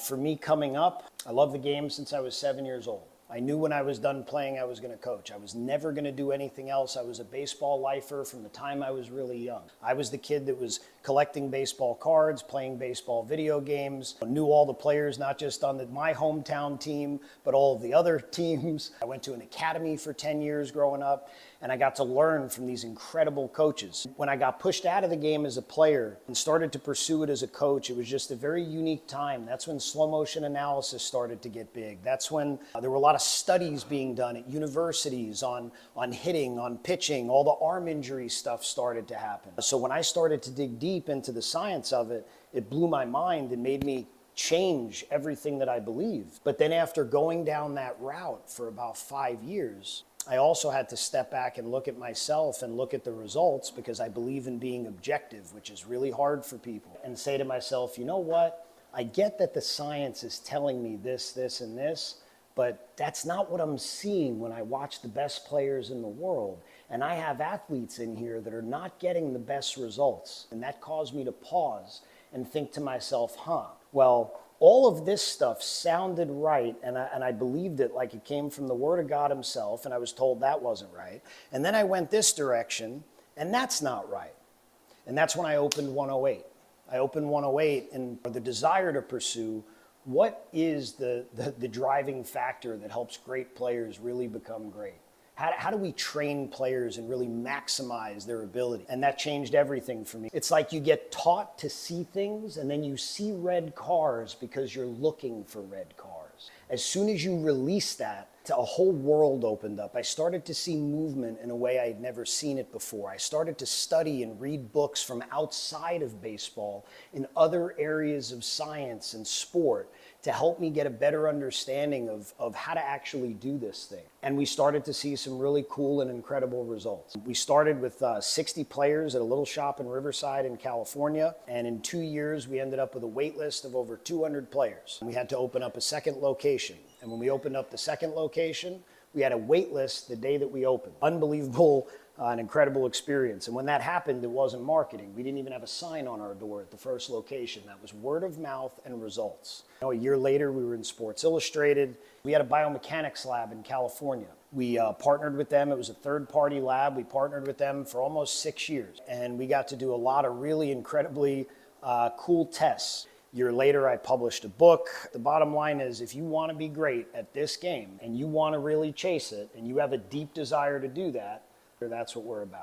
For me coming up, I love the game since I was 7 years old. I knew when I was done playing I was going to coach. I was never going to do anything else. I was a baseball lifer from the time I was really young. I was the kid that was collecting baseball cards, playing baseball video games, knew all the players, not just on my hometown team, but all of the other teams. I went to an academy for 10 years growing up, and I got to learn from these incredible coaches. When I got pushed out of the game as a player and started to pursue it as a coach, it was just a very unique time. That's when slow motion analysis started to get big. That's when there were a lot of studies being done at universities on hitting, on pitching. All the arm injury stuff started to happen. So when I started to dig deep into the science of it, it blew my mind and made me change everything that I believed. But then after going down that route for about 5 years, I also had to step back and look at myself and look at the results, because I believe in being objective, which is really hard for people, and say to myself, you know what? I get that the science is telling me this, this, and this, but that's not what I'm seeing when I watch the best players in the world. And I have athletes in here that are not getting the best results. And that caused me to pause and think to myself, well, all of this stuff sounded right, and I believed it like it came from the Word of God himself, and I was told that wasn't right. And then I went this direction, and that's not right. And that's when I opened 108. I opened 108, and the desire to pursue what is the driving factor that helps great players really become great. How do we train players and really maximize their ability? And that changed everything for me. It's like you get taught to see things, and then you see red cars because you're looking for red cars. As soon as you release that, a whole world opened up. I started to see movement in a way I had never seen it before. I started to study and read books from outside of baseball in other areas of science and sport to help me get a better understanding of how to actually do this thing. And we started to see some really cool and incredible results. We started with 60 players at a little shop in Riverside in California, and in 2 years we ended up with a wait list of over 200 players. We had to open up a second location. And when we opened up the second location, we had a wait list the day that we opened. Unbelievable, an incredible experience. And when that happened, it wasn't marketing. We didn't even have a sign on our door at the first location. That was word of mouth and results. A year later, we were in Sports Illustrated. We had a biomechanics lab in California. We partnered with them. It was a third-party lab. We partnered with them for almost 6 years. And we got to do a lot of really incredibly cool tests. A year later, I published a book. The bottom line is, if you want to be great at this game and you want to really chase it and you have a deep desire to do that, that's what we're about.